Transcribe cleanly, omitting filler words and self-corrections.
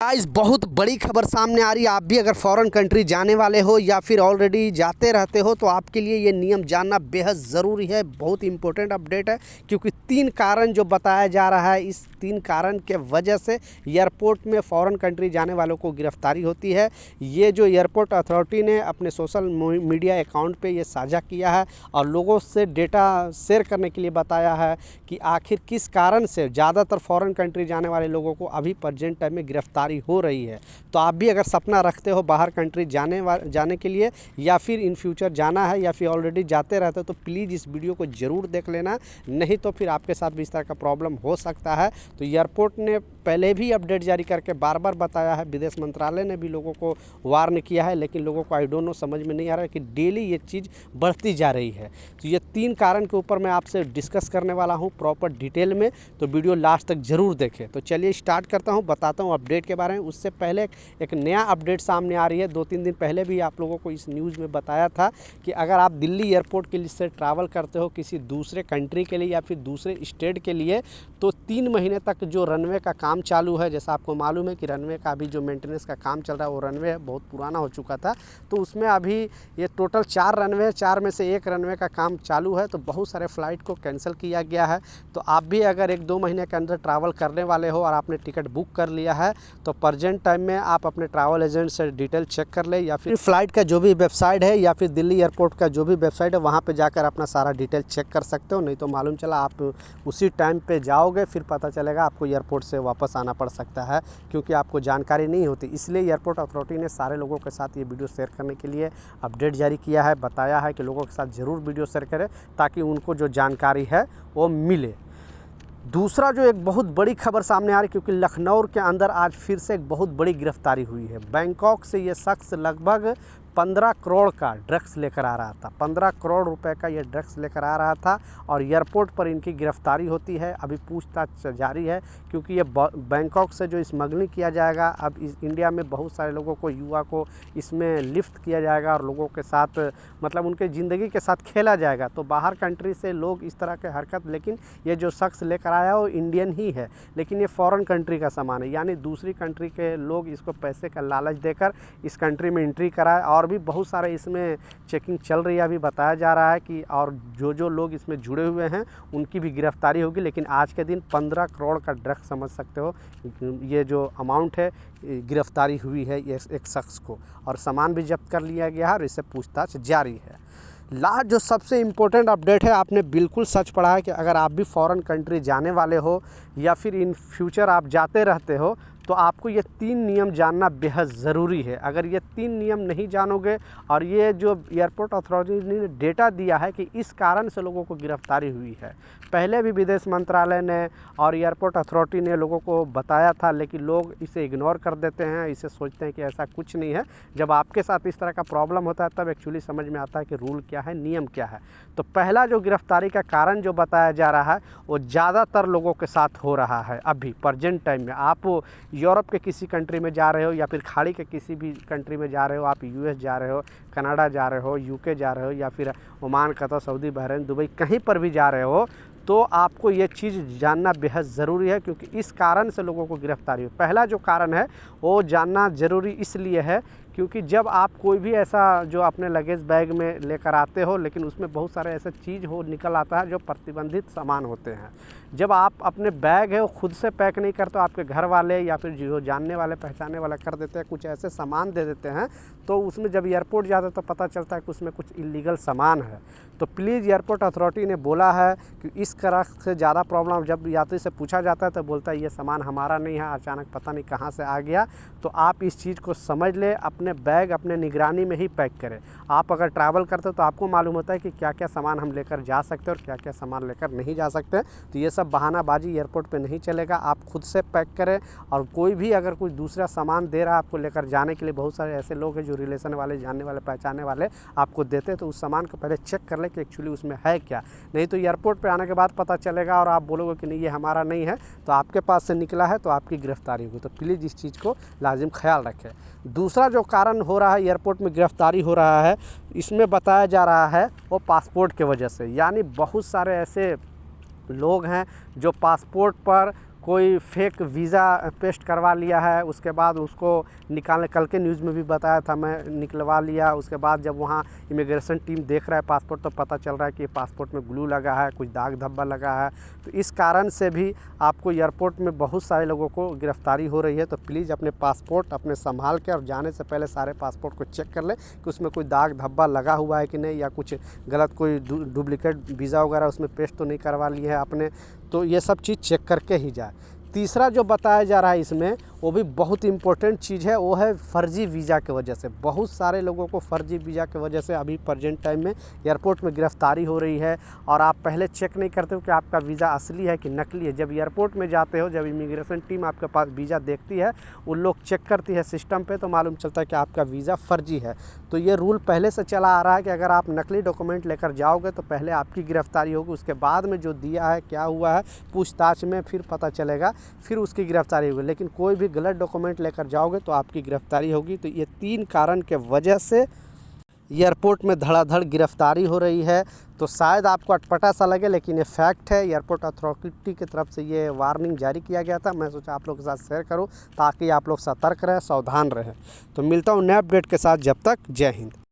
Guys बहुत बड़ी खबर सामने आ रही है। आप भी अगर फॉरेन कंट्री जाने वाले हो या फिर ऑलरेडी जाते रहते हो तो आपके लिए ये नियम जानना बेहद ज़रूरी है। बहुत इंपॉर्टेंट अपडेट है क्योंकि 3 कारण जो बताया जा रहा है, इस 3 कारण के वजह से एयरपोर्ट में फ़ॉरेन कंट्री जाने वालों को गिरफ्तारी होती है। ये जो एयरपोर्ट अथॉरिटी ने अपने सोशल मीडिया अकाउंट पे ये साझा किया है और लोगों से डेटा शेयर करने के लिए बताया है कि आखिर किस कारण से ज़्यादातर फ़ॉरेन कंट्री जाने वाले लोगों को अभी प्रेजेंट टाइम में गिरफ्तारी हो रही है। तो आप भी अगर सपना रखते हो बाहर कंट्री जाने के लिए या फिर इन फ्यूचर जाना है या फिर ऑलरेडी जाते रहते हो तो प्लीज़ इस वीडियो को ज़रूर देख लेना, नहीं तो फिर आपके साथ भी इस तरह का प्रॉब्लम हो सकता है। तो एयरपोर्ट ने पहले भी अपडेट जारी करके बार बार बताया है, विदेश मंत्रालय ने भी लोगों को वार्न किया है, लेकिन लोगों को आई डोंट नो समझ में नहीं आ रहा है कि डेली ये चीज़ बढ़ती जा रही है। तो ये 3 कारण के ऊपर मैं आपसे डिस्कस करने वाला हूँ प्रॉपर डिटेल में, तो वीडियो लास्ट तक ज़रूर देखें। तो चलिए स्टार्ट करता हूँ, बताता हूँ अपडेट के बारे में। उससे पहले एक नया अपडेट सामने आ रही है। 2-3 दिन पहले भी आप लोगों को इस न्यूज़ में बताया था कि अगर आप दिल्ली एयरपोर्ट के लिए से ट्रैवल करते हो किसी दूसरे कंट्री के लिए या फिर दूसरे स्टेट के लिए, तो 3 महीने तक जो रनवे का काम चालू है, जैसा आपको मालूम है कि रनवे का अभी जो मेंटेनेंस का काम चल रहा है वो रनवे बहुत पुराना हो चुका था, तो उसमें अभी ये टोटल 4 रनवे है, 4 में से 1 रनवे का काम चालू है, तो बहुत सारे फ़्लाइट को कैंसिल किया गया है। तो आप भी अगर 1-2 महीने के अंदर ट्रैवल करने वाले हो और आपने टिकट बुक कर लिया है तो प्रेजेंट टाइम में आप अपने ट्रैवल एजेंट से डिटेल चेक कर ले, या फिर फ़्लाइट का जो भी वेबसाइट है या फिर दिल्ली एयरपोर्ट का जो भी वेबसाइट है वहाँ पे जाकर अपना सारा डिटेल चेक कर सकते हो। नहीं तो मालूम चला आप उसी टाइम पे जाओगे, फिर पता चलेगा आपको एयरपोर्ट से वापस आना पड़ सकता है क्योंकि आपको जानकारी नहीं होती। इसलिए एयरपोर्ट अथॉरिटी ने सारे लोगों के साथ ये वीडियो शेयर करने के लिए अपडेट जारी किया है, बताया है कि लोगों के साथ ज़रूर वीडियो शेयर करें ताकि उनको जो जानकारी है वो मिले। दूसरा जो एक बहुत बड़ी खबर सामने आ रही है क्योंकि लखनऊ के अंदर आज फिर से एक बहुत बड़ी गिरफ्तारी हुई है। बैंकॉक से ये शख्स लगभग 15 करोड़ का ड्रग्स लेकर आ रहा था। 15 करोड़ रुपए का ये ड्रग्स लेकर आ रहा था और एयरपोर्ट पर इनकी गिरफ्तारी होती है। अभी पूछताछ जारी है क्योंकि ये बैंकॉक से जो स्मगलिंग किया जाएगा, अब इस इंडिया में बहुत सारे लोगों को, युवा को इसमें लिफ्ट किया जाएगा और लोगों के साथ मतलब उनके ज़िंदगी के साथ खेला जाएगा। तो बाहर कंट्री से लोग इस तरह के हरकत, लेकिन ये जो शख्स लेकर आया वो इंडियन ही है, लेकिन ये फ़ॉरेन कंट्री का सामान है, यानी दूसरी कंट्री के लोग इसको पैसे का लालच देकर इस कंट्री में एंट्री कराए। और भी बहुत सारे इसमें चेकिंग चल रही है, अभी बताया जा रहा है कि और जो लोग इसमें जुड़े हुए हैं उनकी भी गिरफ्तारी होगी। लेकिन आज के दिन 15 करोड़ का ड्रग्स समझ सकते हो, ये जो अमाउंट है, गिरफ्तारी हुई है एक शख्स को और सामान भी जब्त कर लिया गया है और इससे पूछताछ जारी है। लास्ट जो सबसे इम्पोर्टेंट अपडेट है, आपने बिल्कुल सच पढ़ा है कि अगर आप भी फॉरेन कंट्री जाने वाले हो या फिर इन फ्यूचर आप जाते रहते हो तो आपको ये 3 नियम जानना बेहद ज़रूरी है। अगर ये 3 नियम नहीं जानोगे, और ये जो एयरपोर्ट अथॉरिटी ने डेटा दिया है कि इस कारण से लोगों को गिरफ्तारी हुई है, पहले भी विदेश मंत्रालय ने और एयरपोर्ट अथॉरिटी ने लोगों को बताया था, लेकिन लोग इसे इग्नोर कर देते हैं, इसे सोचते हैं कि ऐसा कुछ नहीं है। जब आपके साथ इस तरह का प्रॉब्लम होता है तब एक्चुअली समझ में आता है कि रूल क्या है, नियम क्या है। तो पहला जो गिरफ्तारी का कारण जो बताया जा रहा है वो ज़्यादातर लोगों के साथ हो रहा है अभी प्रेजेंट टाइम में। आप यूरोप के किसी कंट्री में जा रहे हो या फिर खाड़ी के किसी भी कंट्री में जा रहे हो, आप यूएस जा रहे हो, कनाडा जा रहे हो, यूके जा रहे हो या फिर Oman, Qatar, Saudi, Bahrain, Dubai, कहीं पर भी जा रहे हो, तो आपको ये चीज़ जानना बेहद ज़रूरी है क्योंकि इस कारण से लोगों को गिरफ्तारी हो। पहला जो कारण है वो जानना ज़रूरी इसलिए है क्योंकि जब आप कोई भी ऐसा जो अपने लगेज बैग में लेकर आते हो, लेकिन उसमें बहुत सारे ऐसे चीज़ निकल आता है जो प्रतिबंधित सामान होते हैं। जब आप अपने बैग है वो खुद से पैक नहीं करते हो, आपके घर वाले या फिर जो जानने वाले पहचानने वाले कर देते हैं, कुछ ऐसे सामान दे देते हैं, तो उसमें जब एयरपोर्ट जाते हैं तो पता चलता है कि उसमें कुछ इलीगल सामान है। तो प्लीज़ एयरपोर्ट अथॉरिटी ने बोला है कि इस तरह से ज़्यादा प्रॉब्लम, जब यात्री से पूछा जाता है तो बोलता है ये सामान हमारा नहीं है, अचानक पता नहीं कहाँ से आ गया। तो आप इस चीज़ को समझ ले, अपने बैग अपने निगरानी में ही पैक करें। आप अगर ट्रैवल करते हो तो आपको मालूम होता है कि क्या क्या सामान हम लेकर जा सकते हैं और क्या क्या सामान लेकर नहीं जा सकते। तो ये सब बहानाबाजी एयरपोर्ट पे नहीं चलेगा, आप खुद से पैक करें। और कोई भी अगर कोई दूसरा सामान दे रहा है आपको लेकर जाने के लिए, बहुत सारे ऐसे लोग हैं जो रिलेशन वाले, जानने वाले, पहचानने वाले आपको देते हैं, तो उस सामान को पहले चेक कर ले कि एक्चुअली उसमें है क्या। नहीं तो एयरपोर्ट पे आने के बाद पता चलेगा और आप बोलोगे कि नहीं ये हमारा नहीं है, तो आपके पास से निकला है तो आपकी गिरफ्तारी होगी। तो प्लीज़ इस चीज़ को लाजिम ख्याल रखें। दूसरा जो कारण हो रहा है एयरपोर्ट में गिरफ्तारी हो रहा है, इसमें बताया जा रहा है वो पासपोर्ट के वजह से। यानी बहुत सारे ऐसे लोग हैं जो पासपोर्ट पर कोई फेक वीज़ा पेस्ट करवा लिया है, उसके बाद उसको निकालने, कल के न्यूज़ में भी बताया था मैं, निकलवा लिया। उसके बाद जब वहाँ इमिग्रेशन टीम देख रहा है पासपोर्ट तो पता चल रहा है कि पासपोर्ट में ग्लू लगा है, कुछ दाग धब्बा लगा है। तो इस कारण से भी आपको एयरपोर्ट में बहुत सारे लोगों को गिरफ्तारी हो रही है। तो प्लीज़ अपने पासपोर्ट अपने संभाल के और जाने से पहले सारे पासपोर्ट को चेक कर लें कि उसमें कोई दाग धब्बा लगा हुआ है कि नहीं, या कुछ गलत कोई डुप्लीकेट वीज़ा वगैरह उसमें पेस्ट तो नहीं करवा ली है आपने। तो ये सब चीज़ चेक करके ही जाए। तीसरा जो बताया जा रहा है इसमें, वो भी बहुत इम्पोर्टेंट चीज़ है, वो है फ़र्जी वीज़ा की वजह से। बहुत सारे लोगों को फ़र्जी वीज़ा की वजह से अभी प्रेजेंट टाइम में एयरपोर्ट में गिरफ्तारी हो रही है। और आप पहले चेक नहीं करते हो कि आपका वीज़ा असली है कि नकली है। जब एयरपोर्ट में जाते हो, जब इमिग्रेशन टीम आपके पास वीज़ा देखती है, उन लोग चेक करती है सिस्टम पे, तो मालूम चलता है कि आपका वीज़ा फ़र्जी है। तो ये रूल पहले से चला आ रहा है कि अगर आप नकली डॉक्यूमेंट लेकर जाओगे तो पहले आपकी गिरफ्तारी होगी, उसके बाद में जो दिया है क्या हुआ है पूछताछ में फिर पता चलेगा, फिर उसकी गिरफ्तारी होगी। लेकिन कोई भी गलत डॉक्यूमेंट लेकर जाओगे तो आपकी गिरफ्तारी होगी। तो ये 3 कारण के वजह से एयरपोर्ट में धड़ाधड़ गिरफ्तारी हो रही है। तो शायद आपको अटपटा सा लगे, लेकिन ये फैक्ट है। एयरपोर्ट अथॉरिटी की तरफ से ये वार्निंग जारी किया गया था। मैं सोचा आप लोगों के साथ शेयर करूं ताकि आप लोग सतर्क रहें, सावधान रहें। तो मिलता हूं नए अपडेट के साथ, जब तक जय हिंद।